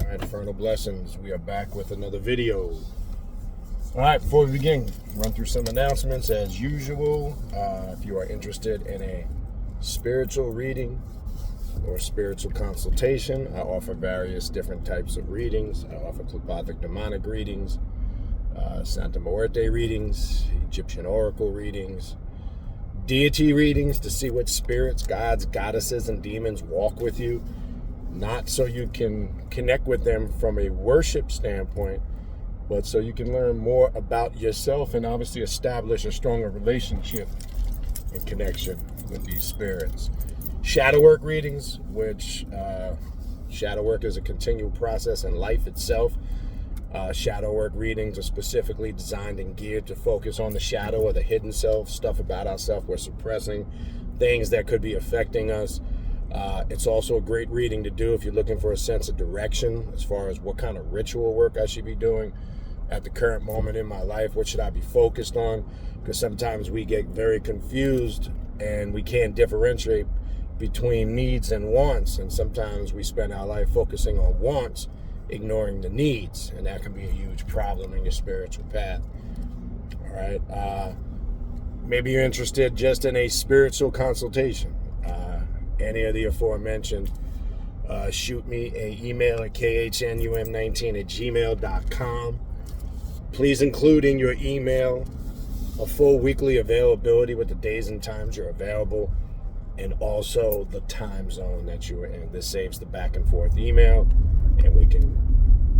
Alright, Infernal Blessings. We are back with another video. Alright, before we begin, run through some announcements as usual. If you are interested in a spiritual reading or spiritual consultation, I offer various different types of readings. I offer Klipothic demonic readings, Santa Muerte readings, Egyptian oracle readings, deity readings to see what spirits, gods, goddesses, and demons walk with you. Not so you can connect with them from a worship standpoint, but so you can learn more about yourself and obviously establish a stronger relationship and connection with these spirits. Shadow work readings, which shadow work is a continual process in life itself. Shadow work readings are specifically designed and geared to focus on the shadow or the hidden self, stuff about ourselves we're suppressing, things that could be affecting us. It's also a great reading to do if you're looking for a sense of direction as far as what kind of ritual work I should be doing at the current moment in my life. What should I be focused on? Because sometimes we get very confused and we can't differentiate between needs and wants. And sometimes we spend our life focusing on wants, ignoring the needs. And that can be a huge problem in your spiritual path. All right. Maybe you're interested just in a spiritual consultation. Any of the aforementioned, shoot me an email at khnum19@gmail.com. Please include in your email a full weekly availability with the days and times you're available, and also the time zone that you are in. This saves the back and forth email, and we can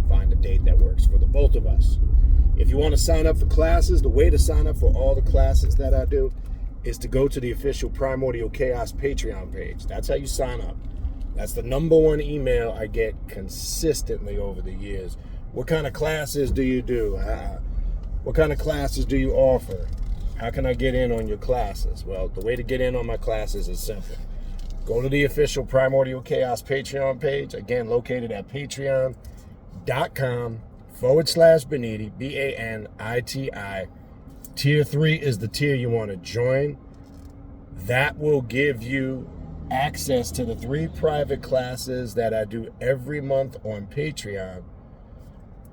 find a date that works for the both of us. If you want to sign up for classes, the way to sign up for all the classes that I do is to go to the official Primordial Chaos Patreon page. That's how you sign up. That's the #1 email I get consistently over the years. What kind of classes do you do? What kind of classes do you offer? How can I get in on your classes? Well, the way to get in on my classes is simple. Go to the official Primordial Chaos Patreon page, again, located at patreon.com/Baniti, Baniti. Tier 3 is the tier you want to join. That will give you access to the 3 private classes that I do every month on Patreon,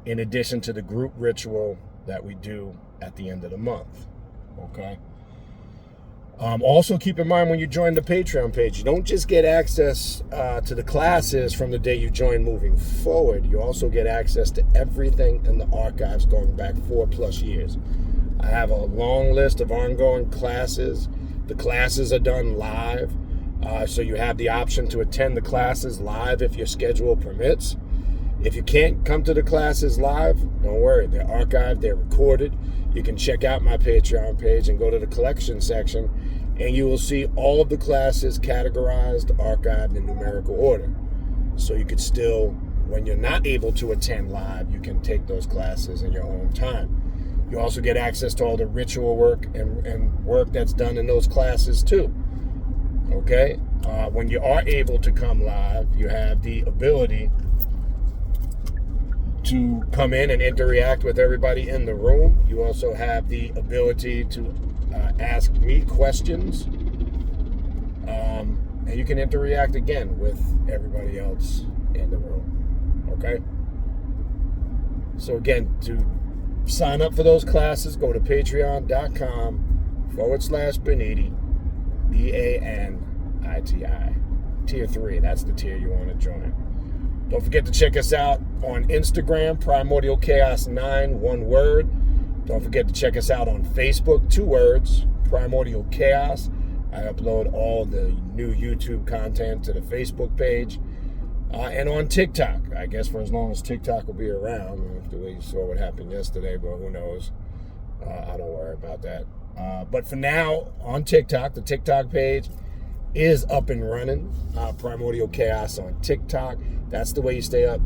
in addition to the group ritual that we do at the end of the month. Okay? Also keep in mind when you join the Patreon page, you don't just get access to the classes from the day you join moving forward. You also get access to everything in the archives going back 4+ years. I have a long list of ongoing classes. The classes are done live, so you have the option to attend the classes live if your schedule permits. If you can't come to the classes live, don't worry. They're archived, they're recorded. You can check out my Patreon page and go to the collection section, and you will see all of the classes categorized, archived in numerical order. So you could still, when you're not able to attend live, you can take those classes in your own time. You also get access to all the ritual work and work that's done in those classes too. Okay? When you are able to come live, you have the ability to come in and interact with everybody in the room. You also have the ability to ask me questions. And you can interact again with everybody else in the room. Okay? So again, to sign up for those classes, go to patreon.com/Baniti, Baniti. Tier 3, that's the tier you want to join. Don't forget to check us out on Instagram, Primordial Chaos 9, one word. Don't forget to check us out on Facebook, 2 words, Primordial Chaos. I upload all the new YouTube content to the Facebook page. And on TikTok, I guess for as long as TikTok will be around. The way you saw what happened yesterday, but who knows? I don't worry about that. But for now, on TikTok, the TikTok page is up and running. Primordial Chaos on TikTok. That's the way you stay up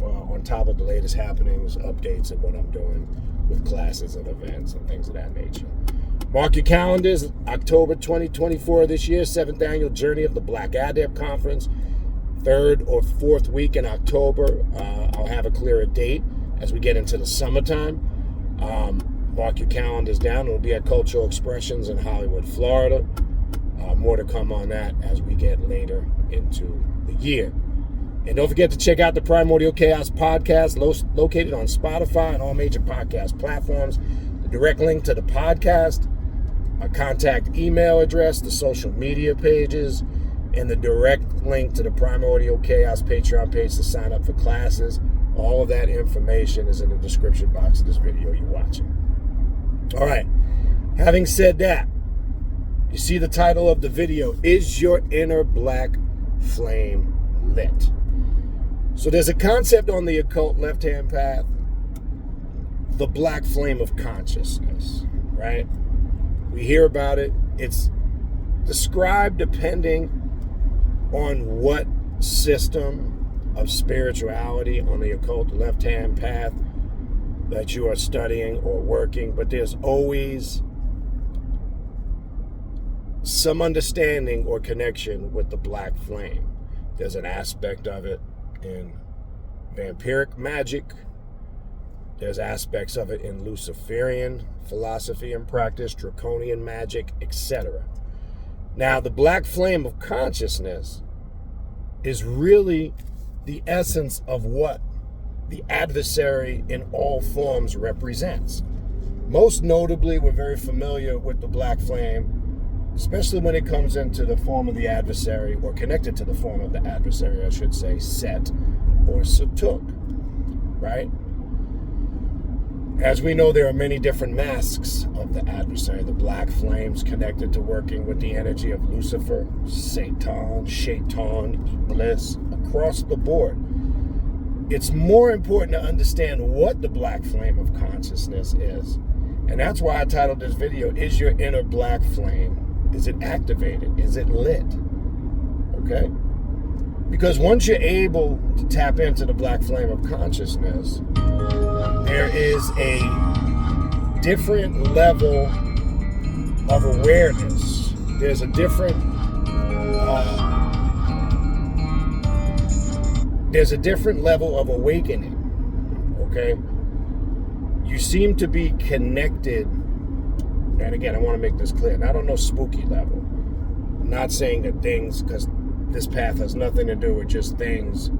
on top of the latest happenings, updates, and what I'm doing with classes and events and things of that nature. Mark your calendars. October 2024 this year, 7th Annual Journey of the Black Adept Conference. 3rd or 4th week in October. I'll have a clearer date as we get into the summertime. Mark your calendars down. It'll be at Cultural Expressions in Hollywood, Florida. More to come on that as we get later into the year. And don't forget to check out the Primordial Chaos podcast, located on Spotify and all major podcast platforms. The direct link to the podcast, my contact email address, the social media pages, and the direct link to the Primordial Chaos Patreon page to sign up for classes. All of that information is in the description box of this video you're watching. All right. Having said that, you see the title of the video, Is Your Inner Black Flame Lit? So there's a concept on the occult left-hand path, the black flame of consciousness, right? We hear about it. It's described depending on what system of spirituality on the occult left-hand path that you are studying or working, but there's always some understanding or connection with the black flame. There's an aspect of it in vampiric magic. There's aspects of it in Luciferian philosophy and practice, draconian magic, etc. Now, the black flame of consciousness is really the essence of what the adversary in all forms represents. Most notably, we're very familiar with the black flame, especially when it comes into the form of the adversary, or connected to the form of the adversary, I should say, Set or Satuk, right? As we know, there are many different masks of the adversary. The black flames connected to working with the energy of Lucifer, Satan, Shaitan, Iblis, across the board. It's more important to understand what the black flame of consciousness is. And that's why I titled this video, Is Your Inner Black Flame? Is it activated? Is it lit? Okay? Because once you're able to tap into the black flame of consciousness, there is a different level of awareness. There's a different level of awakening. Okay? You seem to be connected. And again, I want to make this clear. And I don't know spooky level. I'm not saying that things, because this path has nothing to do with just things,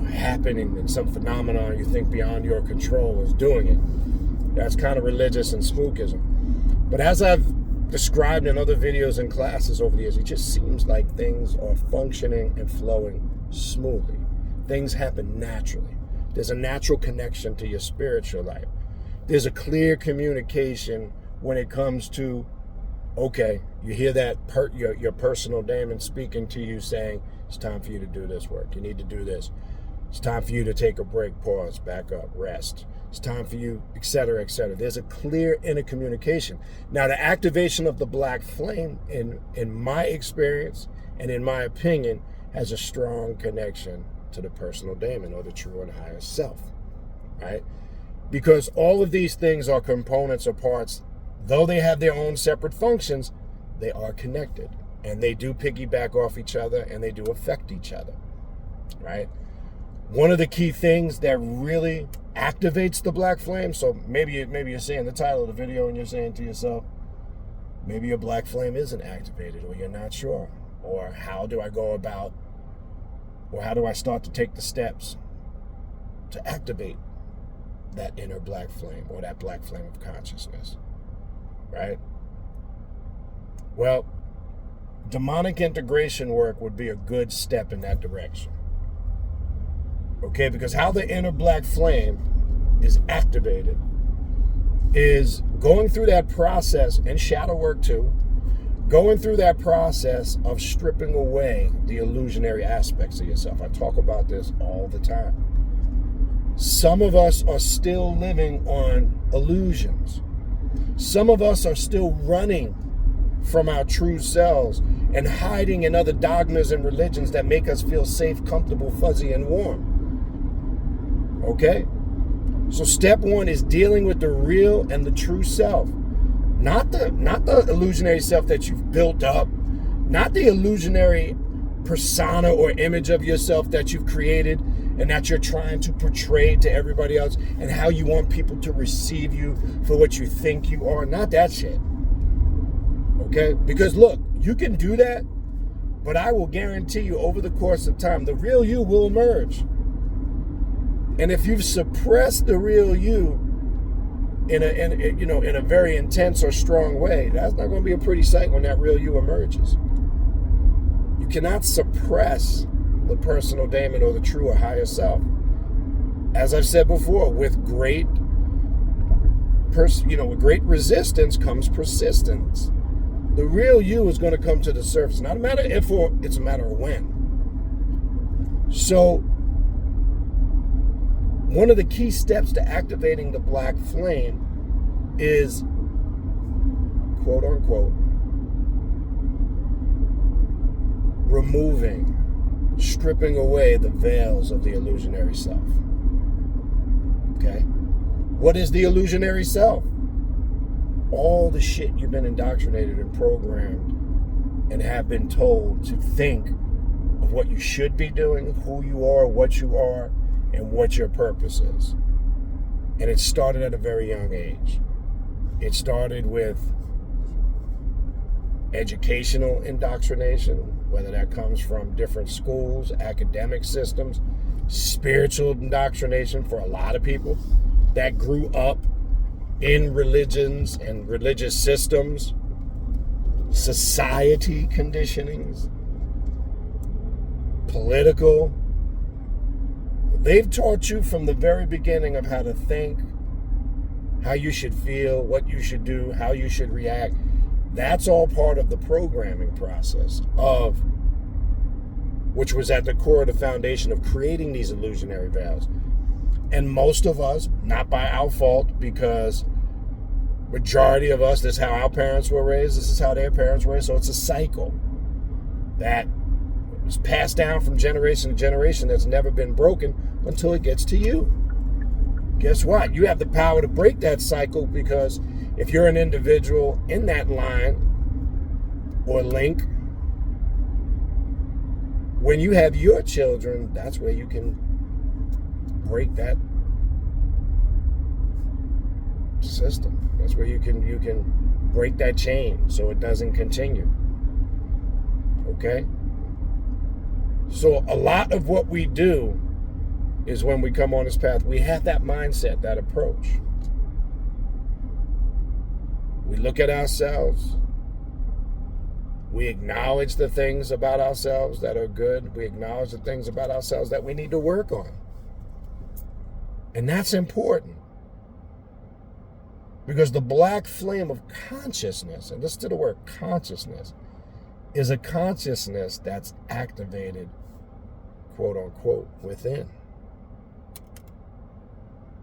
happening and some phenomenon you think beyond your control is doing it. That's kind of religious and spookism. But as I've described in other videos and classes over the years, it just seems like things are functioning and flowing smoothly. Things happen naturally. There's a natural connection to your spiritual life. There's a clear communication when it comes to, okay, you hear that your personal daemon speaking to you saying, it's time for you to do this work. You need to do this. It's time for you to take a break, pause, back up, rest. It's time for you, etc., etc. There's a clear inner communication. Now, the activation of the black flame, in my experience and in my opinion, has a strong connection to the personal daemon, or the true and higher self, right? Because all of these things are components or parts. Though they have their own separate functions, they are connected. And they do piggyback off each other, and they do affect each other, right? One of the key things that really activates the black flame, so maybe you're seeing the title of the video and you're saying to yourself, maybe your black flame isn't activated, or you're not sure. Or how do I go about, or how do I start to take the steps to activate that inner black flame, or that black flame of consciousness, right? Well, demonic integration work would be a good step in that direction. Okay, because how the inner black flame is activated is going through that process, and shadow work too, going through that process of stripping away the illusionary aspects of yourself. I talk about this all the time. Some of us are still living on illusions. Some of us are still running from our true selves and hiding in other dogmas and religions that make us feel safe, comfortable, fuzzy, and warm. Okay? So step one is dealing with the real and the true self. Not the illusionary self that you've built up. Not the illusionary persona or image of yourself that you've created and that you're trying to portray to everybody else, and how you want people to receive you for what you think you are. Not that shit. Okay? Because look, you can do that, But I will guarantee you, over the course of time, the real you will emerge. And if you've suppressed the real you in a very intense or strong way, that's not going to be a pretty sight when that real you emerges. You cannot suppress the personal daemon or the true or higher self. As I've said before, with great resistance comes persistence. The real you is going to come to the surface. Not a matter of if or it's a matter of when. So, one of the key steps to activating the black flame is, quote unquote, stripping away the veils of the illusionary self. Okay? What is the illusionary self? All the shit you've been indoctrinated and programmed and have been told to think of what you should be doing, who you are, what you are, and what your purpose is. And it started at a very young age. It started with educational indoctrination, whether that comes from different schools, academic systems, spiritual indoctrination for a lot of people that grew up in religions and religious systems, society conditionings, political. They've taught you from the very beginning of how to think, how you should feel, what you should do, how you should react. That's all part of the programming process of which was at the core of the foundation of creating these illusionary veils. And most of us, not by our fault, because majority of us, this is how our parents were raised, this is how their parents were raised, so it's a cycle that was passed down from generation to generation that's never been broken until it gets to you. Guess what? You have the power to break that cycle, because if you're an individual in that line or link, when you have your children, that's where you can break that system. That's where you can break that chain so it doesn't continue. Okay? So a lot of what we do is when we come on this path, we have that mindset, that approach. We look at ourselves. We acknowledge the things about ourselves that are good. We acknowledge the things about ourselves that we need to work on. And that's important. Because the black flame of consciousness, and listen to the word consciousness, is a consciousness that's activated, quote unquote, within.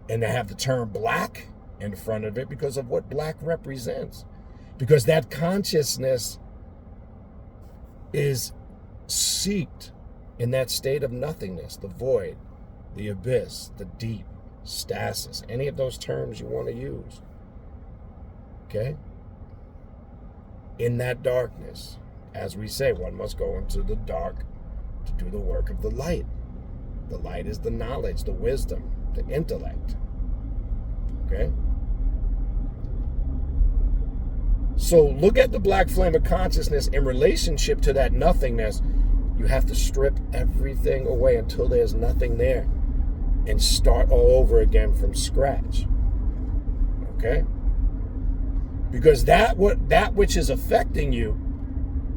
And they have the term black in front of it because of what black represents. Because that consciousness is seeked in that state of nothingness, the void, the abyss, the deep, stasis, any of those terms you want to use. Okay? In that darkness, as we say, one must go into the dark to do the work of the light. The light is the knowledge, the wisdom, the intellect. Okay? So look at the black flame of consciousness in relationship to that nothingness. You have to strip everything away until there's nothing there and start all over again from scratch. Okay? Because that which is affecting you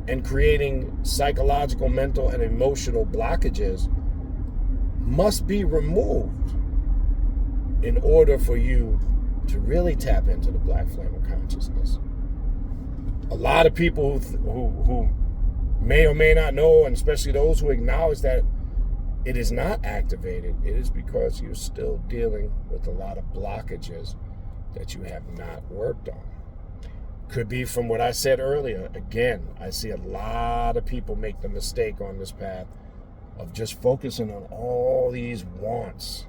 and creating psychological, mental, and emotional blockages must be removed in order for you to really tap into the black flame of consciousness. A lot of people who may or may not know, and especially those who acknowledge that it is not activated, it is because you're still dealing with a lot of blockages that you have not worked on. Could be from what I said earlier. Again, I see a lot of people make the mistake on this path of just focusing on all these wants.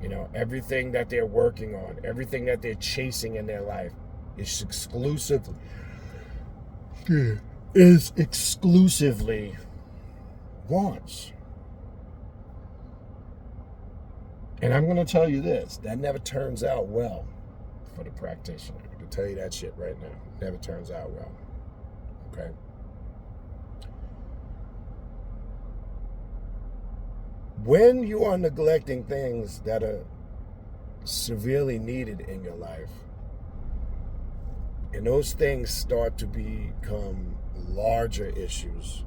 You know, everything that they're working on, everything that they're chasing in their life is exclusively wants. And I'm going to tell you this, that never turns out well for the practitioner. I can tell you that shit right now. It never turns out well. Okay? when you are neglecting things that are severely needed in your life, and those things start to become larger issues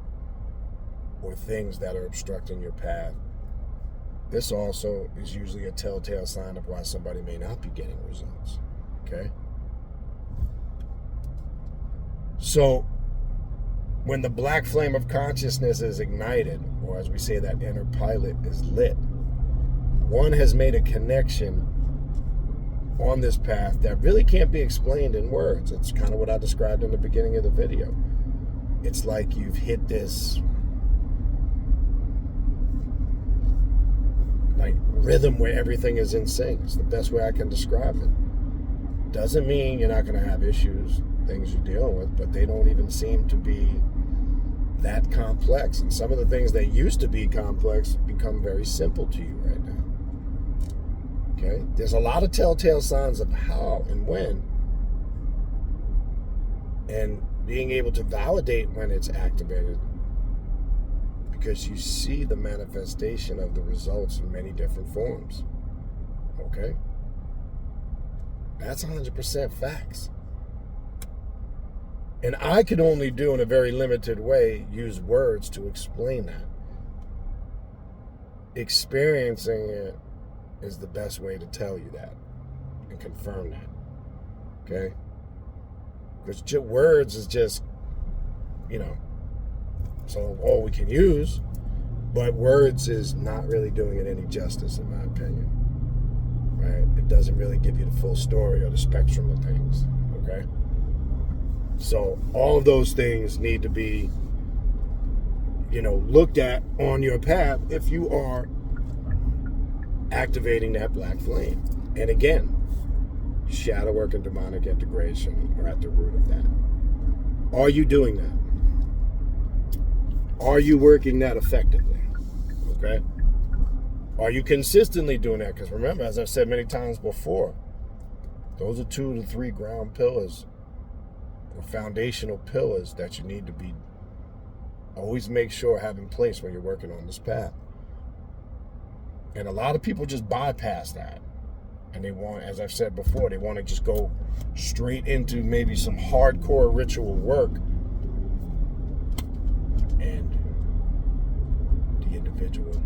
or things that are obstructing your path, this also is usually a telltale sign of why somebody may not be getting results. Okay? So, when the black flame of consciousness is ignited, or as we say, that inner pilot is lit, one has made a connection on this path that really can't be explained in words. It's kind of what I described in the beginning of the video. It's like you've hit this like rhythm where everything is in sync. It's the best way I can describe it. Doesn't mean you're not going to have issues, things you're dealing with, but they don't even seem to be that complex. And some of the things that used to be complex become very simple to you right now. Okay? There's a lot of telltale signs of how and when, and being able to validate when it's activated, because you see the manifestation of the results in many different forms. Okay? That's 100% facts. And I could only do, in a very limited way, use words to explain that. Experiencing it is the best way to tell you that and confirm that. Okay? Because words is just, so all we can use, but words is not really doing it any justice, in my opinion. Right? It doesn't really give you the full story or the spectrum of things. Okay? So all of those things need to be, looked at on your path if you are activating that black flame. And again, shadow work and demonic integration are at the root of that. Are you doing that? Are you working that effectively? Okay? Are you consistently doing that? Because remember, as I've said many times before, those are 2 to 3 ground pillars or foundational pillars that you need to be always make sure have in place when you're working on this path. And a lot of people just bypass that. And they want, as I've said before, they want to just go straight into maybe some hardcore ritual work. And the individual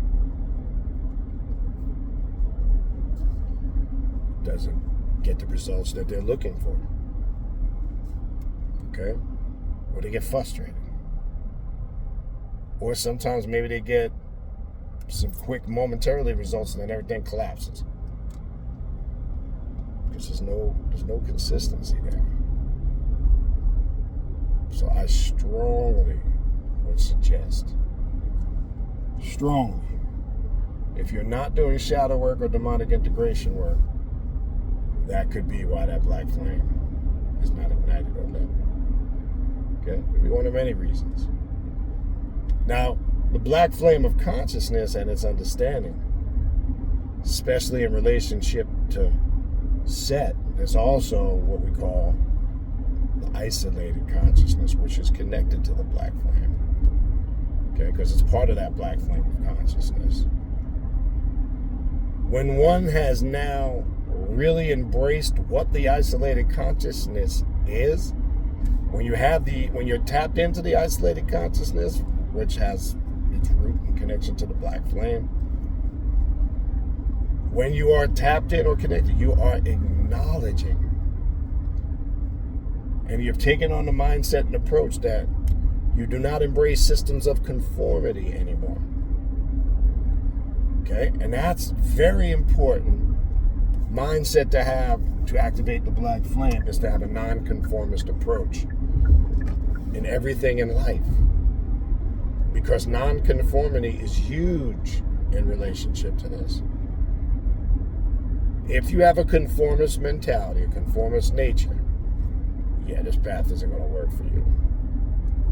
doesn't get the results that they're looking for. Okay? Or they get frustrated. Or sometimes maybe they get some quick momentarily results and then everything collapses. Because there's no consistency there. So I strongly would suggest, if you're not doing shadow work or demonic integration work, that could be why that black flame is not ignited or lit. Okay? Could be one of many reasons. Now, the black flame of consciousness and its understanding, especially in relationship to set, there's also what we call the isolated consciousness, which is connected to the black flame. Okay, because it's part of that black flame of consciousness. When one has now really embraced what the isolated consciousness is, when you're tapped into the isolated consciousness, which has its root and connection to the black flame, when you are tapped in or connected, you are acknowledging. And you've taken on the mindset and approach that you do not embrace systems of conformity anymore. Okay? And that's very important mindset to have to activate the black flame, is to have a non-conformist approach in everything in life. Because non-conformity is huge in relationship to this. If you have a conformist mentality, a conformist nature, this path isn't going to work for you.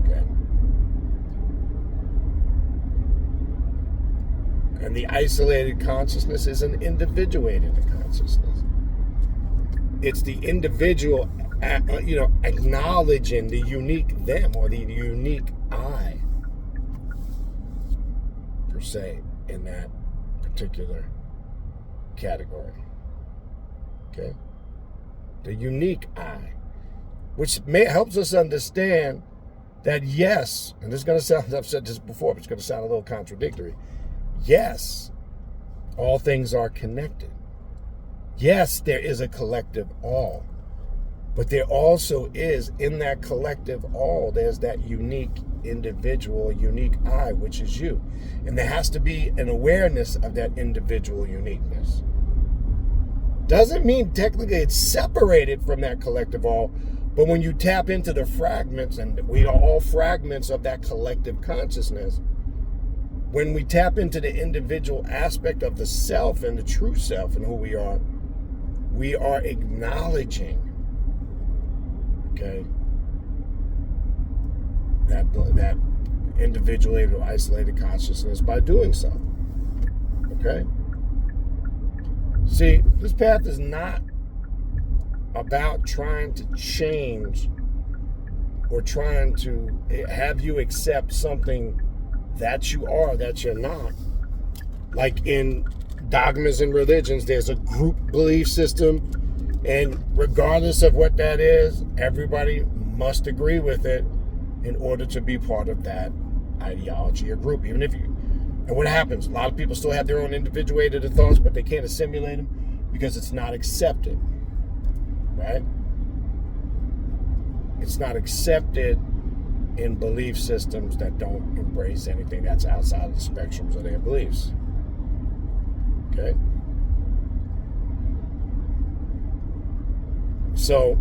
Okay? And the isolated consciousness is an individuated consciousness. It's the individual, acknowledging the unique them or the unique I, per se, in that particular category. Okay? The unique I, which helps us understand that yes, and this is going to sound, I've said this before, but it's going to sound a little contradictory. Yes, all things are connected. Yes, there is a collective all. But there also is, in that collective all, there's that unique individual, unique I, which is you. And there has to be an awareness of that individual uniqueness. Doesn't mean technically it's separated from that collective all, but when you tap into the fragments, and we are all fragments of that collective consciousness, when we tap into the individual aspect of the self and the true self and who we are acknowledging, okay, that individuated, isolated consciousness by doing so. Okay? See, this path is not about trying to change or trying to have you accept something that you are, that you're not. Like in dogmas and religions, there's a group belief system, and regardless of what that is, everybody must agree with it in order to be part of that ideology or group. Even if you, and what happens? A lot of people still have their own individuated thoughts, but they can't assimilate them because it's not accepted, right? It's not accepted in belief systems that don't embrace anything that's outside of the spectrums of their beliefs. Okay? So,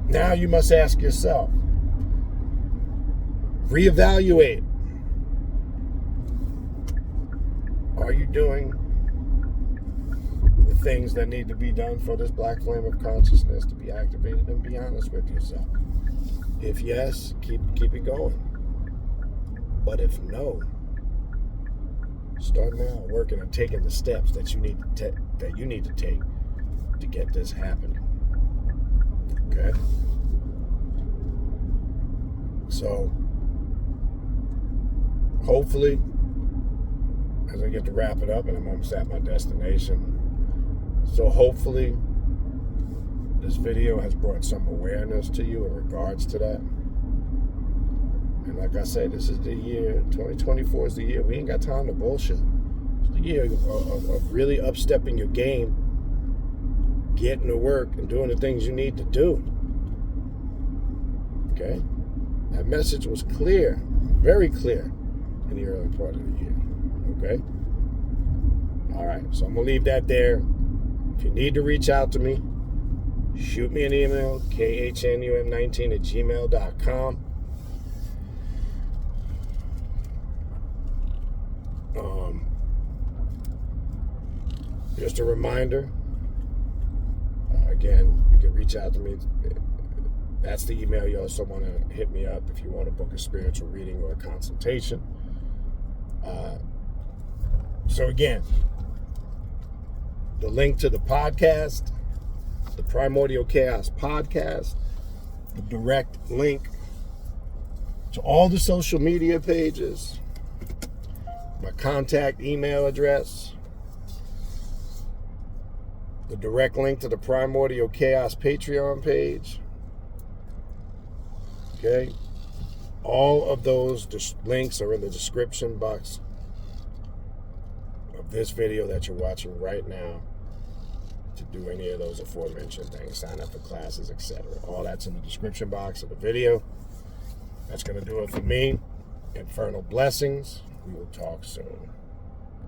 now you must ask yourself, reevaluate. Are you doing the things that need to be done for this black flame of consciousness to be activated? And be honest with yourself. If yes, keep it going. But if no, start now working on taking the steps that you need to take to get this happening. Okay? So, hopefully, as I get to wrap it up, and I'm almost at my destination, so hopefully this video has brought some awareness to you in regards to that. And like I said, this is the year, 2024 is the year. We ain't got time to bullshit. It's the year of really upstepping your game, getting to work, and doing the things you need to do. Okay? That message was clear, very clear, in the early part of the year. Okay? All right, so I'm going to leave that there. If you need to reach out to me, shoot me an email, khnum19@gmail.com. Just a reminder, again, you can reach out to me. That's the email. You also want to hit me up if you want to book a spiritual reading or a consultation. So again, the link to the podcast, the Primordial Chaos podcast, the direct link to all the social media pages, my contact email address, the direct link to the Primordial Chaos Patreon page. Okay? All of those links are in the description box of this video that you're watching right now to do any of those aforementioned things, sign up for classes, etc. All that's in the description box of the video. That's going to do it for me. Infernal blessings. We will talk soon.